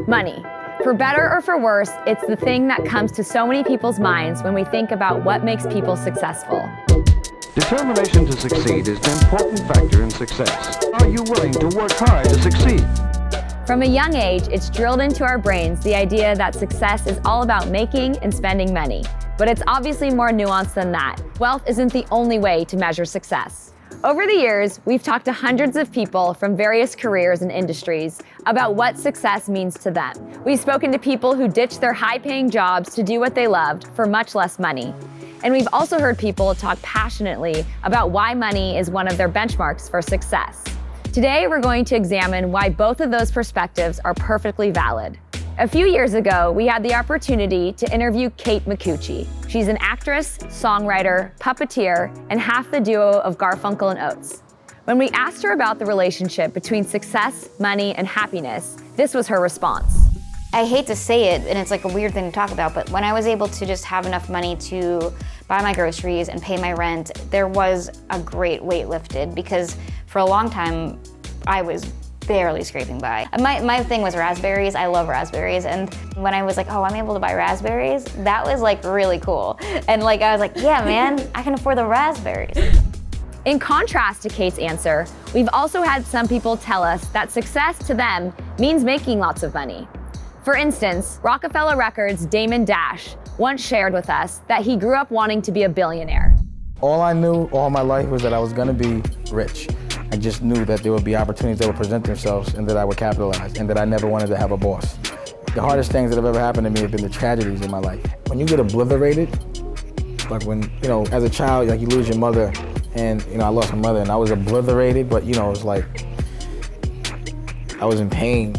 Money. For better or for worse, it's the thing that comes to so many people's minds when we think about what makes people successful. Determination to succeed is an important factor in success. Are you willing to work hard to succeed? From a young age, it's drilled into our brains the idea that success is all about making and spending money. But it's obviously more nuanced than that. Wealth isn't the only way to measure success. Over the years, we've talked to hundreds of people from various careers and industries about what success means to them. We've spoken to people who ditched their high-paying jobs to do what they loved for much less money. And we've also heard people talk passionately about why money is one of their benchmarks for success. Today, we're going to examine why both of those perspectives are perfectly valid. A few years ago, we had the opportunity to interview Kate Micucci. She's an actress, songwriter, puppeteer, and half the duo of Garfunkel and Oates. When we asked her about the relationship between success, money, and happiness, this was her response. I hate to say it, and it's like a weird thing to talk about, but when I was able to just have enough money to buy my groceries and pay my rent, there was a great weight lifted, because for a long time, I was barely scraping by. My thing was raspberries. I love raspberries. And when I was like, oh, I'm able to buy raspberries, that was like really cool. And like, I was like, yeah, man, I can afford the raspberries. In contrast to Kate's answer, we've also had some people tell us that success to them means making lots of money. For instance, Rockefeller Records' Damon Dash once shared with us that he grew up wanting to be a billionaire. All I knew all my life was that I was gonna be rich. I just knew that there would be opportunities that would present themselves and that I would capitalize, and that I never wanted to have a boss. The hardest things that have ever happened to me have been the tragedies in my life. When you get obliterated, like when, as a child, like you lose your mother, and I lost my mother and I was obliterated, but it was like, I was in pain,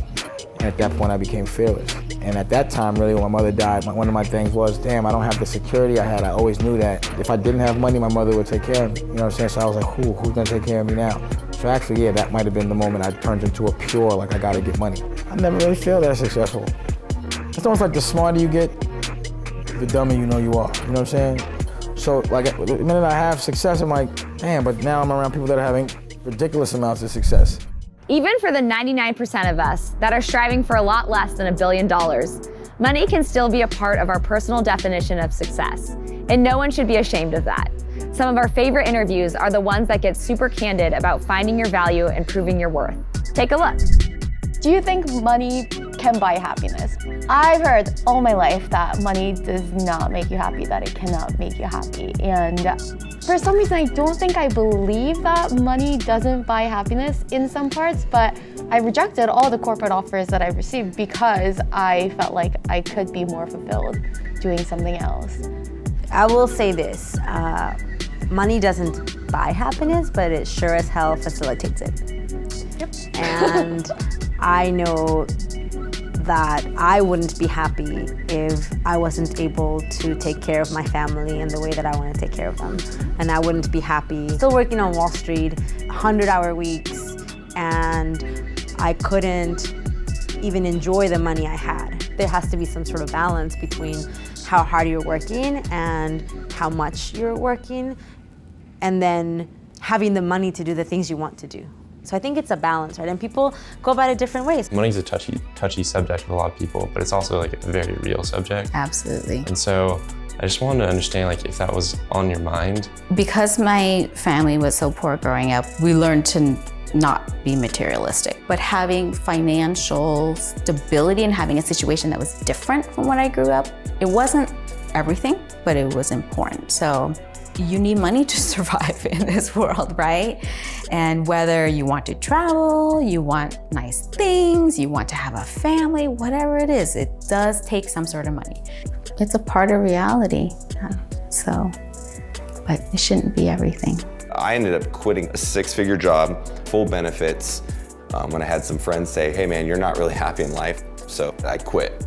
and at that point I became fearless. And at that time, really, when my mother died, one of my things was, damn, I don't have the security I had. I always knew that if I didn't have money, my mother would take care of me. You know what I'm saying? So I was like, who's gonna take care of me now? So actually, yeah, that might have been the moment I turned into a pure, like, I gotta get money. I never really feel that successful. It's almost like the smarter you get, the dumber you know you are. You know what I'm saying? So, like, the minute I have success, I'm like, damn, but now I'm around people that are having ridiculous amounts of success. Even for the 99% of us that are striving for a lot less than $1 billion, money can still be a part of our personal definition of success. And no one should be ashamed of that. Some of our favorite interviews are the ones that get super candid about finding your value and proving your worth. Take a look. Do you think money can buy happiness? I've heard all my life that money does not make you happy, that it cannot make you happy. And for some reason, I don't think I believe that money doesn't buy happiness in some parts, but I rejected all the corporate offers that I've received because I felt like I could be more fulfilled doing something else. I will say this, money doesn't buy happiness, but it sure as hell facilitates it. Yep. And I know that I wouldn't be happy if I wasn't able to take care of my family in the way that I want to take care of them. And I wouldn't be happy still working on Wall Street, 100-hour weeks, and I couldn't even enjoy the money I had. There has to be some sort of balance between how hard you're working and how much you're working, and then having the money to do the things you want to do. So I think it's a balance, right? And people go about it different ways. Money's a touchy subject with a lot of people, but it's also like a very real subject. Absolutely. And so I just wanted to understand like if that was on your mind. Because my family was so poor growing up, we learned to not be materialistic, but having financial stability and having a situation that was different from when I grew up, it wasn't everything, but it was important. So you need money to survive in this world, right? And whether you want to travel, you want nice things, you want to have a family, whatever it is, it does take some sort of money. It's a part of reality, so, but it shouldn't be everything. I ended up quitting a 6-figure job, full benefits, when I had some friends say, hey man, you're not really happy in life, so I quit.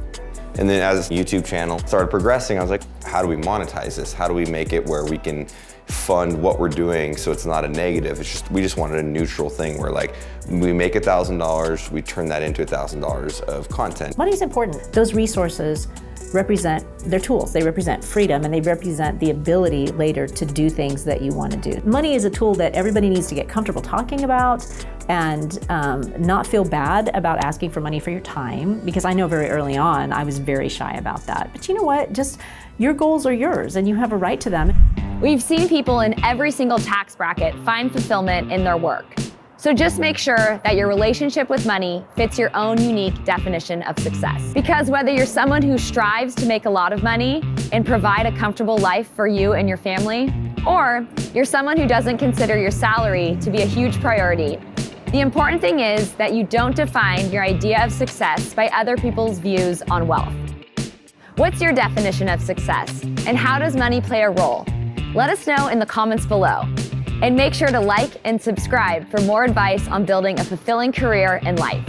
And then as the YouTube channel started progressing, I was like, how do we monetize this? How do we make it where we can fund what we're doing so it's not a negative? We just wanted a neutral thing where like, we make $1,000, we turn that into $1,000 of content. Money is important. Those resources represent, they're tools. They represent freedom and they represent the ability later to do things that you want to do. Money is a tool that everybody needs to get comfortable talking about, and not feel bad about asking for money for your time, because I know very early on I was very shy about that. But you know what? Just your goals are yours and you have a right to them. We've seen people in every single tax bracket find fulfillment in their work. So just make sure that your relationship with money fits your own unique definition of success. Because whether you're someone who strives to make a lot of money and provide a comfortable life for you and your family, or you're someone who doesn't consider your salary to be a huge priority, the important thing is that you don't define your idea of success by other people's views on wealth. What's your definition of success, and how does money play a role? Let us know in the comments below. And make sure to like and subscribe for more advice on building a fulfilling career in life.